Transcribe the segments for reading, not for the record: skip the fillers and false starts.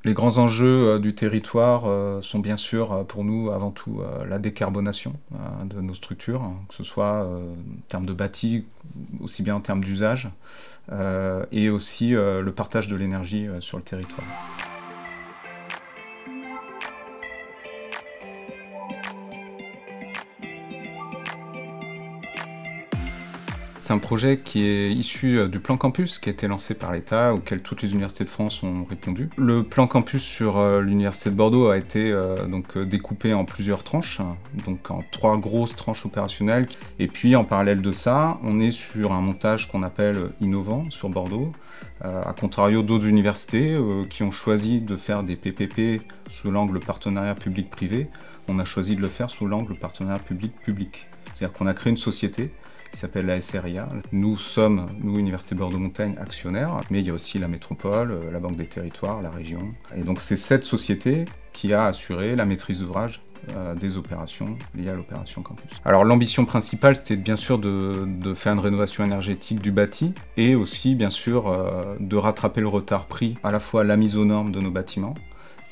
Les grands enjeux du territoire sont bien sûr pour nous avant tout la décarbonation de nos structures, que ce soit en termes de bâti, aussi bien en termes d'usage, et aussi le partage de l'énergie sur le territoire. C'est un projet qui est issu du plan campus qui a été lancé par l'État, auquel toutes les universités de France ont répondu. Le plan campus sur l'université de Bordeaux a été découpé en plusieurs tranches, donc en 3 grosses tranches opérationnelles. Et puis en parallèle de ça, on est sur un montage qu'on appelle innovant sur Bordeaux, à contrario d'autres universités qui ont choisi de faire des PPP sous l'angle partenariat public-privé. On a choisi de le faire sous l'angle partenariat public-public. C'est-à-dire qu'on a créé une société qui s'appelle la SRIA. Nous sommes, Université Bordeaux-Montagne, actionnaires, mais il y a aussi la métropole, la Banque des Territoires, la région. Et donc c'est cette société qui a assuré la maîtrise d'ouvrage des opérations liées à l'opération campus. Alors l'ambition principale, c'était bien sûr de faire une rénovation énergétique du bâti et aussi bien sûr de rattraper le retard pris à la fois à la mise aux normes de nos bâtiments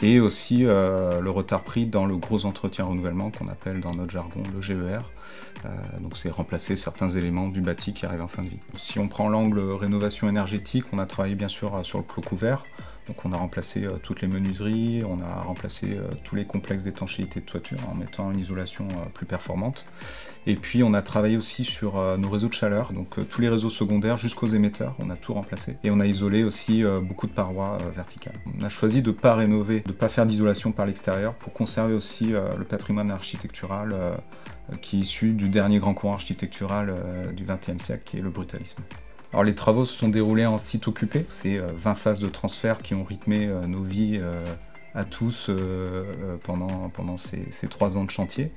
et aussi le retard pris dans le gros entretien renouvellement qu'on appelle dans notre jargon le GER. Donc c'est remplacer certains éléments du bâti qui arrivent en fin de vie. Si on prend l'angle rénovation énergétique, on a travaillé bien sûr sur le clos couvert. Donc on a remplacé toutes les menuiseries, on a remplacé tous les complexes d'étanchéité de toiture en mettant une isolation plus performante. Et puis on a travaillé aussi sur nos réseaux de chaleur, donc tous les réseaux secondaires jusqu'aux émetteurs, on a tout remplacé. Et on a isolé aussi beaucoup de parois verticales. On a choisi de ne pas rénover, de ne pas faire d'isolation par l'extérieur pour conserver aussi le patrimoine architectural qui est issu du dernier grand courant architectural du XXe siècle, qui est le brutalisme. Alors les travaux se sont déroulés en site occupé, c'est 20 phases de transfert qui ont rythmé nos vies à tous pendant ces 3 ans de chantier.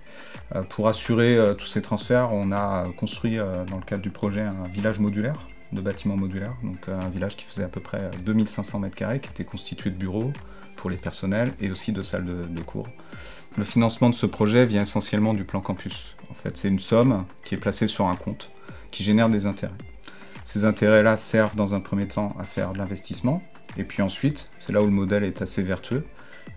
Pour assurer tous ces transferts, on a construit dans le cadre du projet un village modulaire, de bâtiments modulaires, donc un village qui faisait à peu près 2500 m², qui était constitué de bureaux pour les personnels et aussi de salles de cours. Le financement de ce projet vient essentiellement du plan campus. En fait, c'est une somme qui est placée sur un compte qui génère des intérêts. Ces intérêts-là servent dans un premier temps à faire de l'investissement, et puis ensuite, c'est là où le modèle est assez vertueux,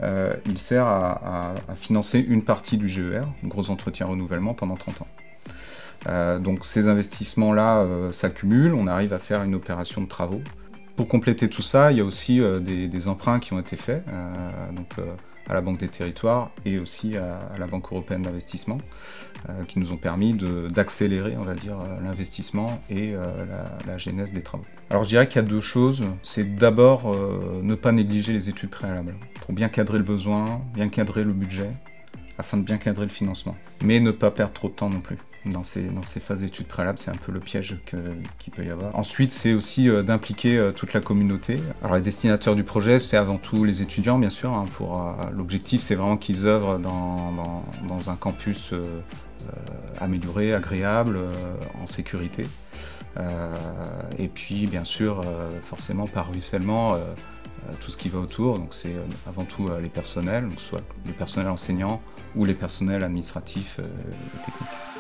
il sert à financer une partie du GER, gros entretien renouvellement, pendant 30 ans. Donc ces investissements-là s'accumulent, on arrive à faire une opération de travaux. Pour compléter tout ça, il y a aussi des emprunts qui ont été faits, à la Banque des Territoires et aussi à la Banque Européenne d'Investissement, qui nous ont permis d'accélérer, on va dire, l'investissement et la genèse des travaux. Alors je dirais qu'il y a 2 choses. C'est d'abord ne pas négliger les études préalables, pour bien cadrer le besoin, bien cadrer le budget, afin de bien cadrer le financement. Mais ne pas perdre trop de temps non plus. Dans ces phases d'études préalables, c'est un peu le piège qu'il peut y avoir. Ensuite, c'est aussi d'impliquer toute la communauté. Alors les destinataires du projet, c'est avant tout les étudiants, bien sûr. L'objectif, c'est vraiment qu'ils œuvrent dans un campus amélioré, agréable, en sécurité. Et puis, bien sûr, forcément par ruissellement, tout ce qui va autour. Donc c'est avant tout les personnels, donc soit les personnels enseignants ou les personnels administratifs et techniques.